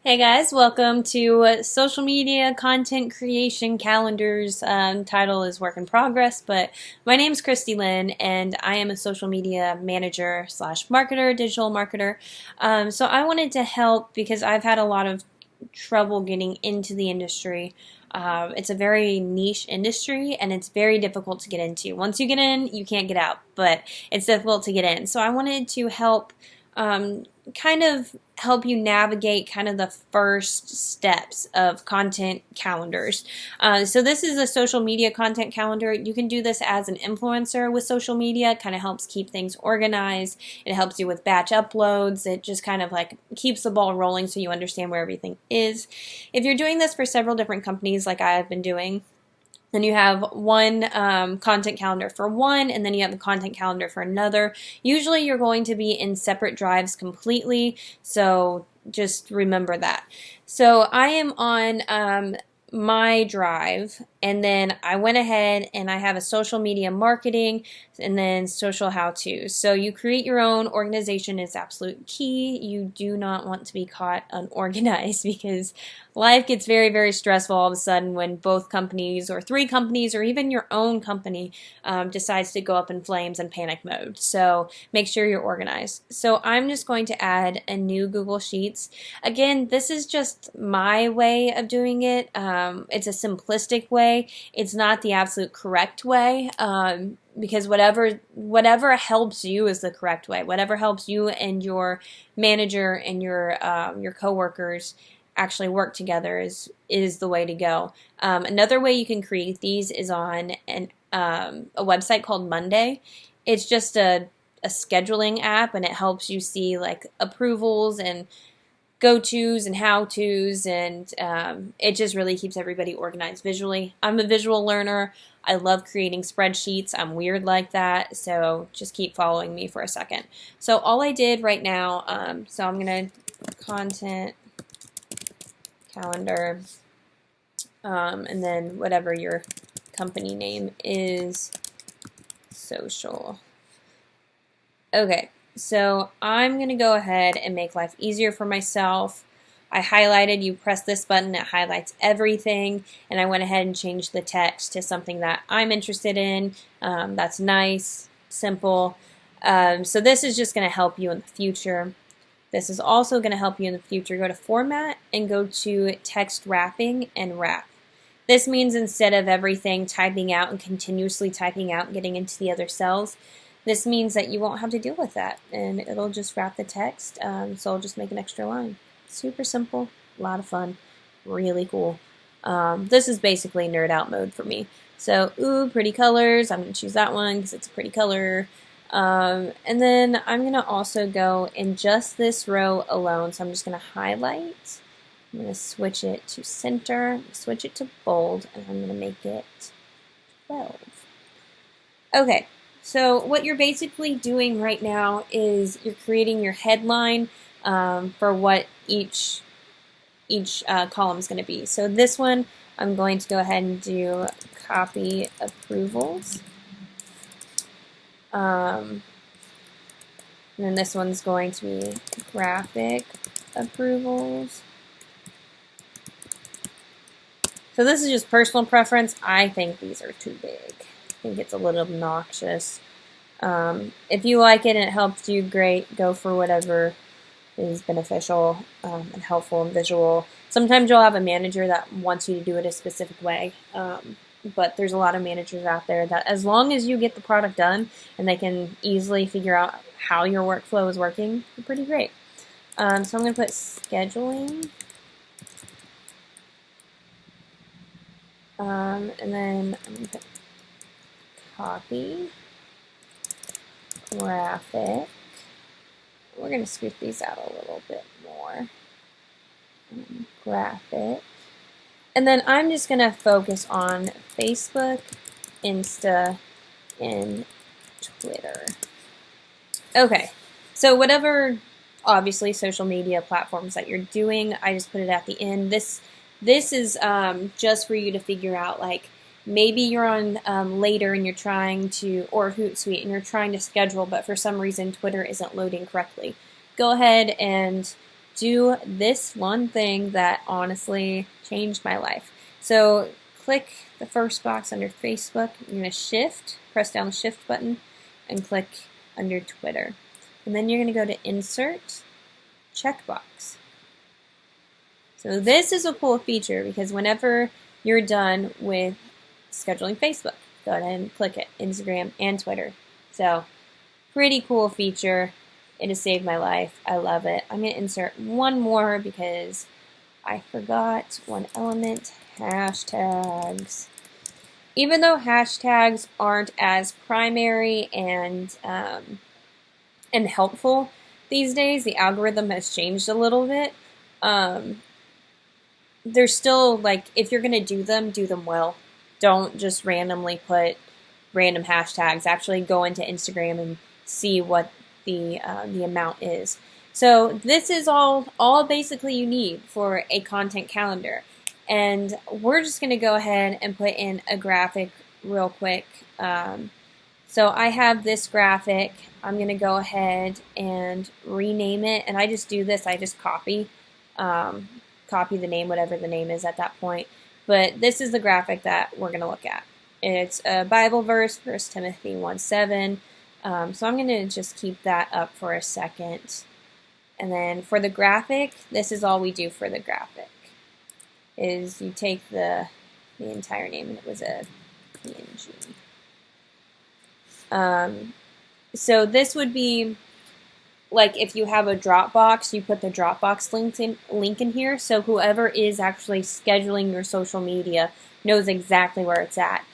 Hey guys, welcome to Social Media Content Creation Calendars. Title is Work in Progress, but my name is Cristi Lyn and I am a social media manager slash marketer, digital marketer. So I wanted to help because I've had a lot of trouble getting into the industry. It's a very niche industry and it's very difficult to get into. Once you get in, you can't get out, but it's difficult to get in. So I wanted to help kind of help you navigate kind of the first steps of content calendars. So this is a social media content calendar. You can do this as an influencer with social media. It kind of helps keep things organized. It helps you with batch uploads. It just kind of like keeps the ball rolling so you understand where everything is. If you're doing this for several different companies like I've been doing, then you have one content calendar for one, and then you have a content calendar for another. Usually you're going to be in separate drives completely, so just remember that. So I am on my drive, and then I went ahead and I have a social media marketing and then social how-to. So you create your own. Organization is absolute key. You do not want to be caught unorganized because life gets very, very stressful all of a sudden when both companies or three companies or even your own company decides to go up in flames and panic mode. So make sure you're organized. So I'm just going to add a new Google Sheets. Again, this is just my way of doing it. It's a simplistic way. It's not the absolute correct way. Because whatever helps you is the correct way. Whatever helps you and your manager and your coworkers actually work together is the way to go. Another way you can create these is on a website called Monday. It's just a scheduling app, and it helps you see like approvals and go-tos and how-tos, and it just really keeps everybody organized visually. I'm a visual learner. I love creating spreadsheets. I'm weird like that, so just keep following me for a second. So all I did right now, so I'm going to content calendar, and then whatever your company name is, social. Okay, so I'm going to go ahead and make life easier for myself. I highlighted, you press this button, it highlights everything, and I went ahead and changed the text to something that I'm interested in. That's nice, simple. So this is just going to help you in the future. This is also going to help you in the future. Go to Format and go to Text Wrapping and Wrap. This means instead of everything typing out and continuously typing out and getting into the other cells, this means that you won't have to deal with that, and it'll just wrap the text, so I'll just make an extra line. Super simple, a lot of fun, really cool. This is basically nerd out mode for me. So, ooh, pretty colors. I'm going to choose that one because it's a pretty color. And then I'm going to also go in just this row alone, so I'm just going to highlight. I'm going to switch it to center, switch it to bold, and I'm going to make it 12. Okay. So what you're basically doing right now is you're creating your headline for what each column is going to be. So this one, I'm going to go ahead and do copy approvals. And then this one's going to be graphic approvals. So this is just personal preference. I think these are too big. I think it's a little obnoxious. If you like it and it helps you, great. Go for whatever is beneficial and helpful and visual. Sometimes you'll have a manager that wants you to do it a specific way, but there's a lot of managers out there that as long as you get the product done and they can easily figure out how your workflow is working, you're pretty great. So I'm going to put scheduling. And then I'm going to put copy, graphic. We're going to scoot these out a little bit more. Graphic. And then I'm just going to focus on Facebook, Insta, and Twitter. Okay, so whatever, obviously, social media platforms that you're doing, I just put it at the end. This is just for you to figure out, like, maybe you're on later and you're trying to, or Hootsuite, and you're trying to schedule, but for some reason Twitter isn't loading correctly. Go ahead and do this one thing that honestly changed my life. So click the first box under Facebook. You're going to press down the shift button, and click under Twitter. And then you're going to go to Insert, Checkbox. So this is a cool feature because whenever you're done with scheduling Facebook, go ahead and click it, Instagram and Twitter. So pretty cool feature. It has saved my life. I love it. I'm going to insert one more because I forgot one element, hashtags. Even though hashtags aren't as primary and helpful these days, the algorithm has changed a little bit. They're still, like, if you're going to do them well. Don't just randomly put random hashtags. Actually go into Instagram and see what the amount is. So this is all basically you need for a content calendar. And we're just going to go ahead and put in a graphic real quick. So I have this graphic. I'm going to go ahead and rename it. And I just do this. I just copy the name, whatever the name is at that point. But this is the graphic that we're going to look at. It's a Bible verse, 1 Timothy 1:7. So I'm going to just keep that up for a second. And then for the graphic, this is all we do for the graphic. Is you take the entire name, and it was a PNG. So this would be like if you have a Dropbox, you put the Dropbox link in here, so whoever is actually scheduling your social media knows exactly where it's at.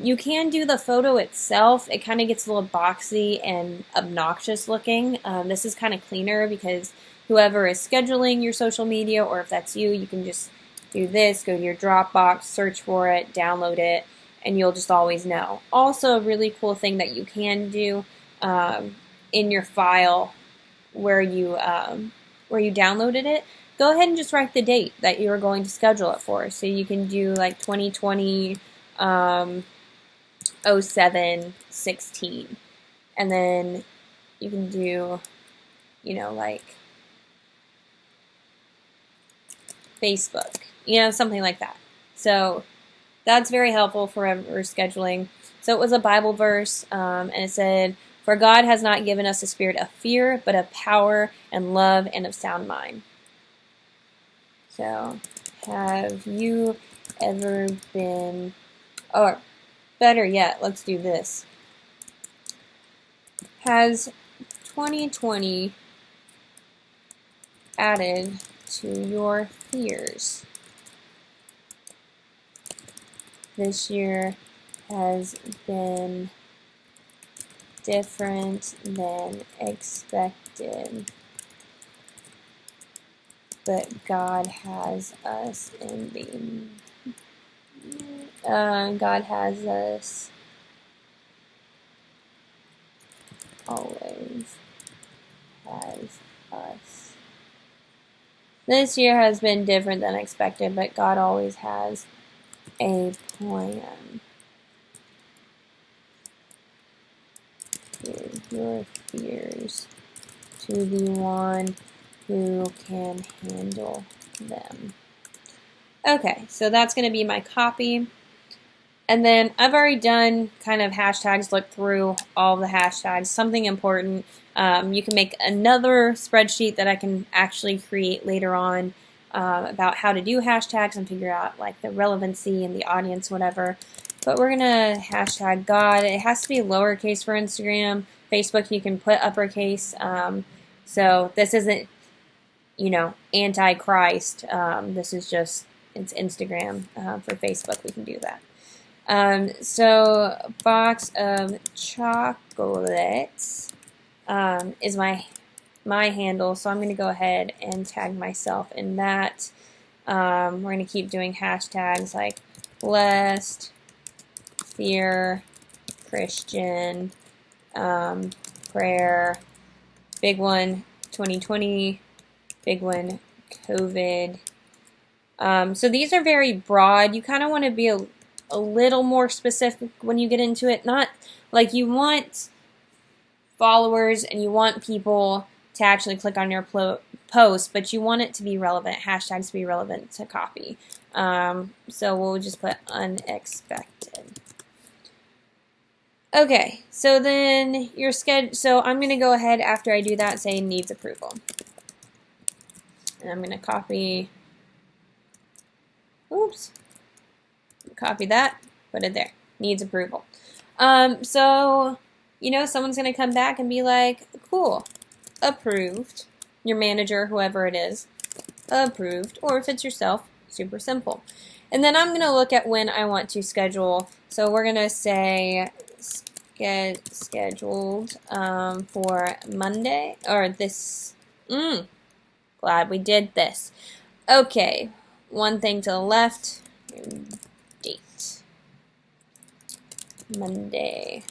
You can do the photo itself. It kind of gets a little boxy and obnoxious looking. This is kind of cleaner because whoever is scheduling your social media, or if that's you, you can just do this, go to your Dropbox, search for it, download it, and you'll just always know. Also, a really cool thing that you can do in your file where you downloaded it, go ahead and just write the date that you're going to schedule it for. So you can do like 2020 07/16, and then you can do, like Facebook, something like that. So that's very helpful for scheduling. So it was a Bible verse, and it said, "For God has not given us a spirit of fear, but of power and love and of sound mind." So, have you ever been, or better yet, let's do this. Has 2020 added to your fears? This year has been different than expected, but God has us God has us always has us. This year has been different than expected, but God always has a plan. Give your fears to the one who can handle them. Okay, so that's going to be my copy. And then I've already done kind of hashtags, looked through all the hashtags. Something important, you can make another spreadsheet that I can actually create later on about how to do hashtags and figure out like the relevancy and the audience, whatever. But we're going to hashtag God. It has to be lowercase for Instagram. Facebook, you can put uppercase. So this isn't, anti-Christ. This is just, it's Instagram. For Facebook, we can do that. So box of chocolates is my handle. So I'm going to go ahead and tag myself in that. We're going to keep doing hashtags like blessed, fear, Christian, prayer, big one, 2020, big one, COVID. So these are very broad. You kind of want to be a little more specific when you get into it. Not like you want followers and you want people to actually click on your post, but you want it to be relevant, hashtags to be relevant to copy. So we'll just put unexpected. Okay, so then your schedule. So I'm going to go ahead after I do that, say needs approval. And I'm going to copy, oops, copy that, put it there, needs approval. So, you know, someone's going to come back and be like, cool, approved. Your manager, whoever it is, approved. Or if it's yourself, super simple. And then I'm going to look at when I want to schedule. So we're going to say scheduled for Monday, or this, glad we did this. Okay, one thing to the left, date, Monday.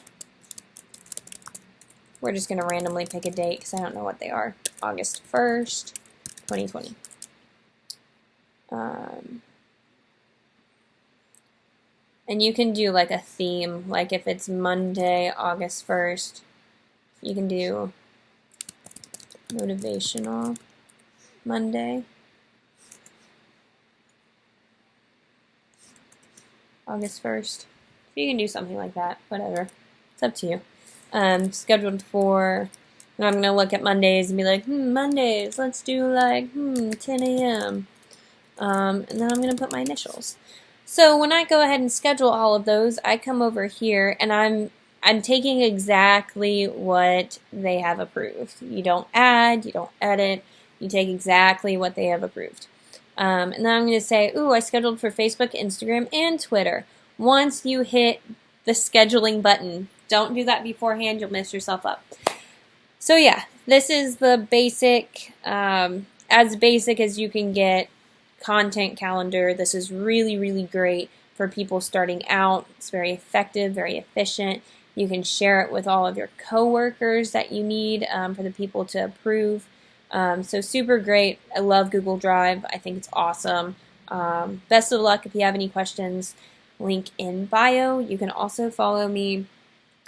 We're just going to randomly pick a date because I don't know what they are. August 1st, 2020. And you can do like a theme, like if it's Monday, August 1st, you can do motivational Monday, August 1st. So you can do something like that, whatever. It's up to you. Scheduled for, and I'm going to look at Mondays and be like, Mondays, let's do like 10 a.m. And then I'm going to put my initials. So when I go ahead and schedule all of those, I come over here and I'm taking exactly what they have approved. You don't add, you don't edit, you take exactly what they have approved. And then I'm going to say, ooh, I scheduled for Facebook, Instagram, and Twitter. Once you hit the scheduling button, don't do that beforehand, you'll mess yourself up. So yeah, this is the basic, as basic as you can get content calendar. This is really, really great for people starting out. It's very effective, very efficient. You can share it with all of your coworkers that you need for the people to approve. So super great. I love Google Drive. I think it's awesome. Best of luck. If you have any questions, link in bio. You can also follow me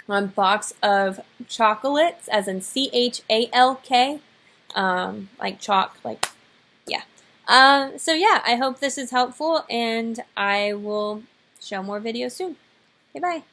on Box of Chocolates, as in CHALK, like chalk, like, yeah. So yeah, I hope this is helpful, and I will show more videos soon. Okay, bye.